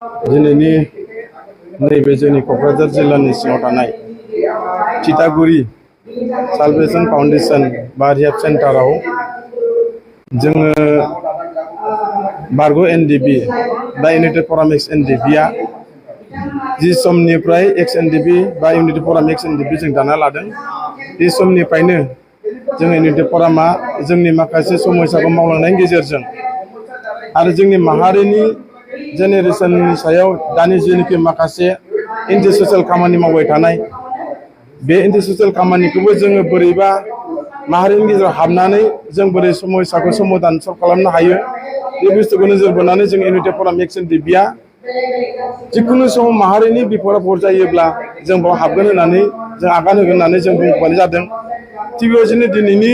दिनैनि नैबे जोंनि क'क्राझार जिल्लानि सिङाव थानाय थिथागुरि सालभेशन फाउन्डेशन बा रिहाब सेन्टाराव जोङो बारग' एनडिबि बा इउनाइटेड फराम एक्स एनडिबिआ जि समनिफ्राय एक्स एनडिबि बा इउनाइटेड फराम एक्स एनडिबि जों दाना लादों बे समनिफ्रायनो जों इउनाइटेड फरामा जोंनि माखासे समस्याखौ मावलांनायनि गेजेरजों आरो जोंनि माहारिनि जेनेरेशननि सायाव दानि जेनाखि माखासे एन्टि ससियेल खामानि मावबाय थानाय बे एन्टि ससियेल खामानिखौबो जोङो बोरैबा माहारिनि गेजेराव हाबनानै जों बोरै समस्याखौ समाधान सल्भ खालामनो हायो बे बुस्थुखौ नोजोर बोनानै जों इउनाइटेड फराम एक्स एनडिबिआ जिखुनु समाव माहारिनि बिपद आफद जायोब्ला जों बेयाव हाबगोन होननानै जों आगान होगोन होननानै जों बुंबाय जादों। थिग बेबायदिनो दिनैनि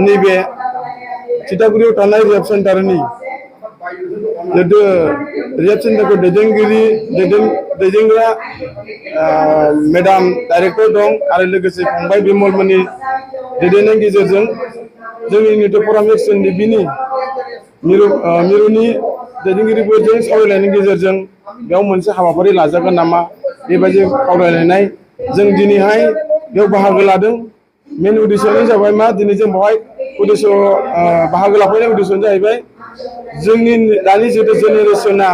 नैबे थिथागुरियाव थानाय रिहाब सेन्टारनि रिहाब सेन्टारखौ दैदेनग्रा मेडाम डाइरेक्टर दं आरो लोगोसे फंबाय बिमलमोननि दैदेननायनि गेजेरजों जोंनि इउनाइटेड फराम एक्स एनडिबिनि मिरुनि दैदेनगिरिफोरजों सावरायलायनायनि गेजेरजों बेयाव मोनसे हाबाफारि लाजागोन नामा बेबायदि सावरायलायनाय जों दिनैहाय बेयाव बाहागो लादों। मेन उद्देश्यआनो जाबाय मा दिनै जों बेवहाय बाहागो लाफैनाय उद्देश्यआनो जाहैबाय जोंनि दानि जितु जेनेरेशना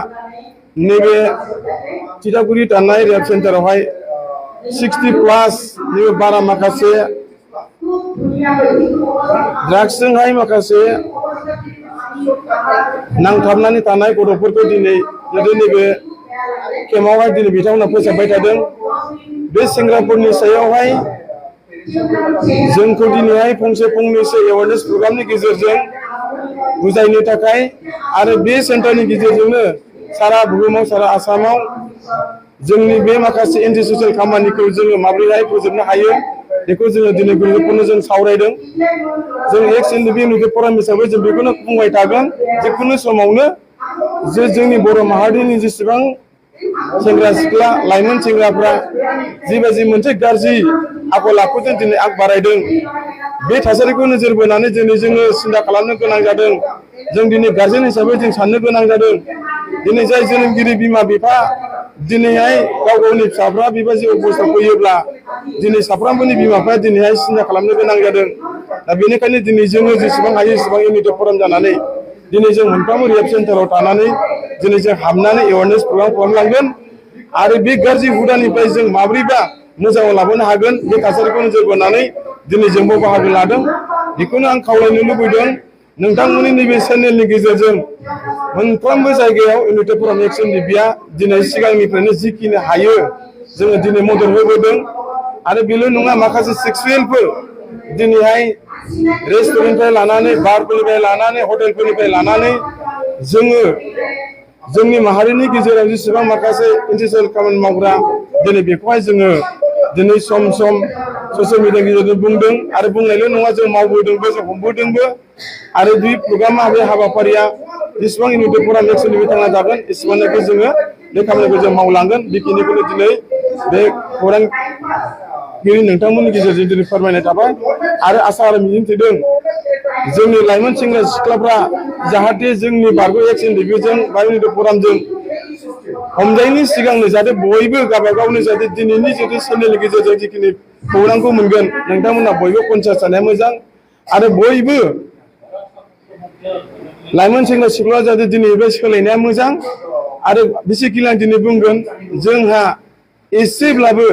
नैबे थिथागुरि थानाय रिहाब सेन्टारावहाय 60+ नि बारा माखासे ड्राग्सजोंहाय माखासे नांथाबनानै थानाय गथ'फोरखौ दिनै नैबे केम्पआवहाय दिनै बिथांमोना फोसाबबाय थादों। बे सेंग्राफोरनि सायावहाय जोंखौ दिनैहाय फंनैसो एवारनेस प्रग्रामनि गेजेरजों बुजायनो थाखाय आरो बे सेन्टारनि गेजेरजोंनो सारा बुहुमाव सारा आसामाव जोंनि बे माखासे एन्टि ससियेल खामानिखौ जोङो माबोरैहाय फोजोबनो हायो बेखौ जोङो दिनै गुरुत्वपूर्ण जों सावरायदों। जों एक्स एनडिबि इउनाइटेड फराम हिसाबै जों बेखौनो बुंबाय थागोन जिखुनु समावनो जे जोंनि बर' माहारिनि जेसेबां सेंग्रा सिख्ला लाइमोन सेंग्राफ्रा जिबायदि मोनसे गाज्रि आखल आखुजों दिनै आग बारायदों बे थासारिखौ नोजोर बोनानै दिनै जोङो सिन्था खालामनो गोनां जादों। जों दिनै गार्जेन हिसाबै जों साननो गोनां जादों दिनै जाय जोनोमगिरि बिमा बिफा दिनैहाय गाव गावनि फिसाफ्रा बेबायदि अबस्थायाव फैयोब्ला दिनै साफ्रोमबोनि बिमा बिफाया दिनैहाय सिन्था खालामनो गोनां जादों। दा बेनिखायनो दिनै जोङो जेसेबां हायो एसेबां इउनाइटेड फराम जानानै दिनै जों मोनफ्रोमबो रिहाब सेन्टाराव थानानै दिनै जों हाबनानै एवारनेस प्रग्राम खालामलांगोन आरो बे गाज्रि हुदानिफ्राय जों माब्रैबा मोजाङाव लाबोनो हागोन बे थासारिखौ नोजोर बोनानै दिनै जोंबो बाहागो लादों। बेखौनो आं खावलायनो लुबैदों नोंथांमोननि नैबे चेनेलनि गेजेरजों मोनफ्रोमबो जायगायाव इउनाइटेड फराम एक्स एनडिबिआ दिनै सिगांनिफ्रायनो जिखिनि हायो जोङो दिनै मदद होबोदों आरो बेल' नङा माखासे सेक्सुयेलफोर दिनैहाय रेस्टुरेन्टनिफ्राय लानानै बारफोरनिफ्राय लानानै हटेलफोरनिफ्राय लानानै जोङो जोंनि माहारिनि गेजेराव जेसेबां माखासे एन्टि ससियेल खामानि मावग्रा दिनै बेखौहाय जोङो दिनै सम सम ससियेल मिडियानि गेजेरजों बुंदों आरो बुंनायल' नङा जों मावबोदोंबो जों हमबोदोंबो आरो बे प्रग्रामा बे हाबाफारिया जेसेबां इउनाइटेड फराम एक्स एनडिबि थांना जागोन एसेबांनाखि जोङो बे खामानिखौ जों मावलांगोन। बेखिनिखौनो दिनै बे खौरांगिरि नोंथांमोननि गेजेरजों दिनै फोरमायनाय थाबाय आरो आसा आरो मिजिं थिदों जोंनि लाइमोन सेंग्रा सिख्लाफ्रा जाहाथे जोंनि बारग' एक्स एनडिबिजों बा इउनाइटेड फरामजों हमजायैनि सिगांनो जाहाथे बयबो गावबा गावनो जाहाथे दिनैनि जितु चेनेलनि गेजेरजों जिखिनि खौरांखौ मोनगोन नोंथांमोना बयबो कनसियास जानाया मोजां आरो बयबो लाइमोन सेंग्रा सिख्ला जाहाथे दिनै बे सोलायनाया मोजां आरो बेसिकेलि आं दिनै बुंगोन जोंहा एसेब्लाबो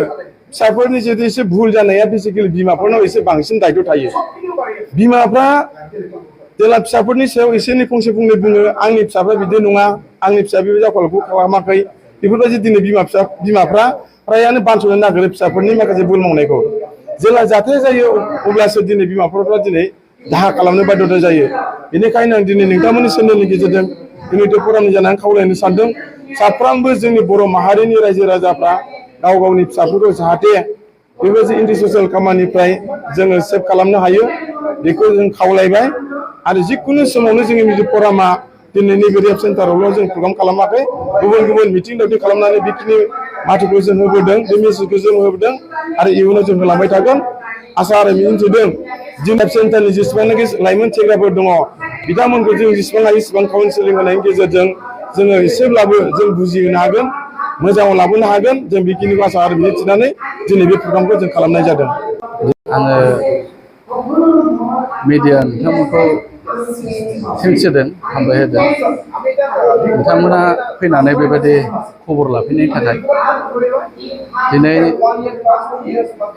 फिसाफोरनि जितु एसे भुल जानाया बेसिकेलि बिमाफोरनाव एसे बांसिन दायथ' थायो। बिमाफ्रा जेला फिसाफोरनि सायाव एसे एनै फंसे फंनै बुङो आंनि फिसाफ्रा बिदि नङा आंनि फिसा बेबायदि आखलखौ खालामाखै बेफोरबायदि दिनै बिमाफ्रा फ्रायानो बानस'नो नागिरो फिसाफोरनि माखासे भुल मावनायखौ जेला जाथाय जायो अब्लासो दिनै बिमाफोरा दिनै दाहा खालामनो बाध्यता जायो। बेनिखायनो आं दिनै नोंथांमोननि चेनेलनि गेजेरजों इउनाइटेड फरामनि जानानै खावलायनो सानदों साफ्रोमबो जोंनि बर' माहारिनि रायजो राजाफ्रा गाव गावनि फिसाफोरखौ जाहाथे बेबायदि एन्टि ससियेल खामानिनिफ्राय जोङो सेभ खालामनो हायो बेखौ जों खावलायबाय आरो जिखुनु समावनो जोंनि इउनाइटेड फरामा दिनै नैबे रिहाब सेन्टारावल' जों प्रग्राम खालामाखै गुबुन गुबुन मिटिं दावथिं खालामनानै बेखिनि माथोखौ जों होबोदों बे मेसेजखौ जों होबोदों आरो इयुनाव जों होलांबाय थागोन। आसा आरो मिजिं थिदों जोंनि सेन्टारनि जेसेबांनाखि लाइमोन सेंग्राफोर दङ बिथांमोनखौ जों जेसेबां हायो एसेबां काउन्सिलिं होनायनि गेजेरजों जोङो एसेब्लाबो जों बुजिहोनो हागोन मोजाङाव लाबोनो हागोन जों बेखिनिखौ आसा आरो मिजिं थिनानै दिनै बे प्रग्रामखौ जों खालामनाय जादों। आङो मिडिया नोंथांमोनखौ थेंक्स होदों हामबाय होदों नोंथांमोना फैनानै बेबायदि खबर लाफैनायनि थाखाय। दिनै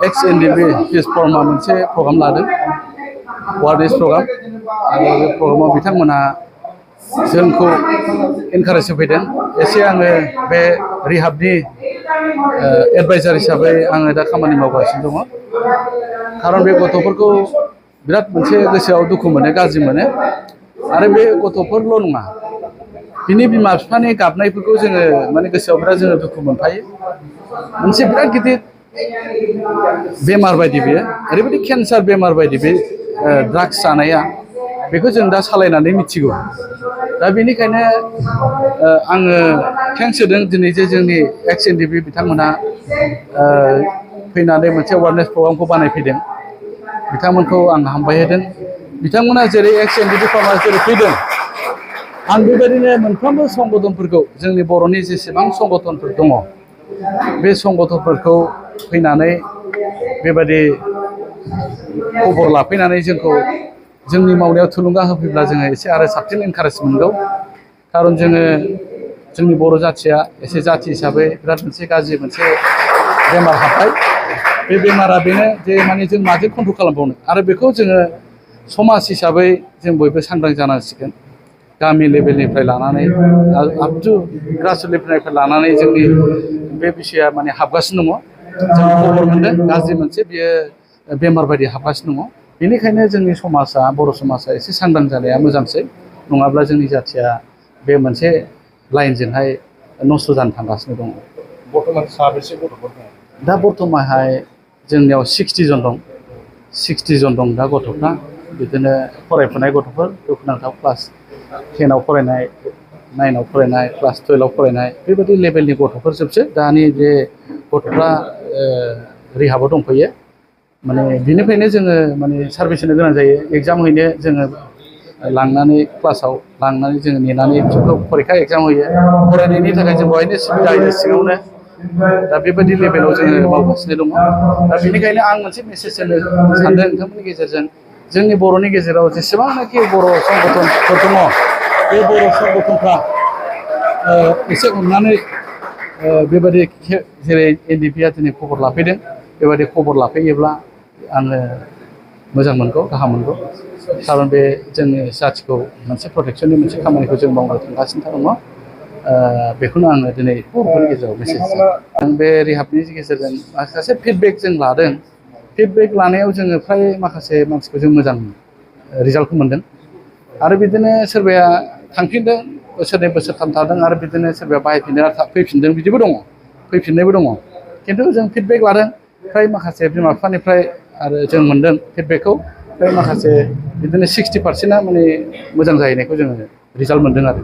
एक्स एनडिपि प्लेटफर्मआ मोनसे प्रग्राम लादों वार्डनेस प्रग्राम आरो बे प्रग्रामाव बिथांमोनहा जोंखौ इनकारेज होफैदों। एसे आङो बे रिहाबनि एडभाइजार हिसाबै आङो दा खामानि मावगासिनो दङ। खारन बे गथ'फोरखौ बिराद मोनसे गोसोआव दुखु मोनो गाज्रि मोनो आरो बे गथ'फोरल' नङा बिनि बिमा बिफानि गाबनायफोरखौ जोङो माने गोसोआव बिराद जोङो दुखु मोनफायो। मोनसे बिराद गिदिर बेमार बायदि बेयो ओरैबायदि केन्सार बेमार बायदि बे ड्राग्स जानाया बेखौ जों दा सालायनानै मिथिगौ। दा बेनिखायनो आङो थेंक्स होदों दिनै जे जोंनि एक्स एनडिपि बिथांमोनहा फैनानै मोनसे एवारनेस प्रग्रामखौ बानायफैदों बिथांमोनखौ आं हामबाय होदों। बिथांमोना जेरै एक्स एनडिपि फार्मार जेरै फैदों आं बेबायदिनो मोनफ्रोमबो संगठनफोरखौ जोंनि बर'नि जेसेबां संगठनफोर दङ बे संगठनफोरखौ फैनानै बेबायदि खबर लाफैनानै जोंखौ जोंनि मावनायाव थुलुंगा होफैब्ला जोङो एसे आरो साबसिन इनकारेज मोनगौ। खारन जोङो जोंनि बर' जाथिया एसे जाथि हिसाबै बिराद मोनसे गाज्रि मोनसे बेमार हाबबाय। बे बेमारा बेनो जे माने जों माजों कन्ट्रल खालामबावनो आरो बेखौ जोङो समाज हिसाबै जों बयबो सांग्रां जानांसिगोन। गामि लेभेलनिफ्राय लानानै आप टु ग्रास लेभेलनिफ्राय लानानै जोंनि बे बिषया माने हाबगासिनो दङ। जों खबर मोनदों गाज्रि मोनसे बियो बेमार बायदि हाबगासिनो दङ। बेनिखायनो जोंनि समाजा बर' समाजा एसे सांग्रां जानाया मोजांसै नङाब्ला जोंनि जाथिया बे मोनसे लाइनजोंहाय नस्थ' जानो थांगासिनो दङ। बर्थमान साबेसे गथ'फोर दङ? दा बर्थमानहाय जोंनियाव 60 जन दं। 60 जन दं दा गथ'फ्रा बिदिनो फरायफुनाय गथ'फोर दुखुनांथाव क्लास 10आव फरायनाय 9आव फरायनाय क्लास 12आव फरायनाय बेबायदि लेभेलनि गथ'फोर जोबसो दानि बे गथ'फ्रा रिहाबाव दंफैयो। माने बिनिफ्रायनो जोङो माने सार्भिस होनो गोनां जायो। एग्जाम हैनो जोङो लांनानै क्लासाव लांनानै जोङो नेनानै बिसोरखौ फरिखा एग्जाम होयो। फरायनायनि थाखाय जों बेवहायनो सुबिदा होयो सिङावनो। दा बेबायदि लेभेलाव जोङो मावगासिनो दङ। दा बेनिखायनो आं मोनसे मेसेज होनो सानदों नोंथांमोननि गेजेरजों जोंनि बर'नि गेजेराव जेसेबांनाखि बर' संगठनफोर दङ बे बर' संगठनफ्रा एसे अननानै बेबायदि जेरै एनडिपिआ दिनै खबर लाफैदों बेबायदि खबर लाफैयोब्ला आङो मोजां मोनगौ गाहाम मोनगौ। खारन बे जोंनि जाथिखौ मोनसे प्रटेक्सननि मोनसे खामानिखौ जों मावनो थांगासिनो दङ। बेखौनो आङो दिनै बर'फोरनि गेजेराव मेसेज आं बे रिहाबनि गेजेरजों माखासे फिडबेक जों लादों। फिडबेक लानायाव जोङो फ्राय माखासे मानसिखौ जों मोजां रिजाल्टखौ मोनदों आरो बिदिनो सोरबाया थांफिनदों बोसोरनै बोसोरथाम थादों आरो बिदिनो सोरबाया बाहायफिनदों आरो फैफिनदों बिदिबो दङ फैफिननायबो दङ। खिन्थु जों फिडबेक लादों फ्राय माखासे बिमा बिफानिफ्राय आरो जों मोनदों फिडबेकखौ फ्राय माखासे बिदिनो 60%आ माने मोजां जाहैनायखौ जोङो रिजाल्ट मोनदों आरो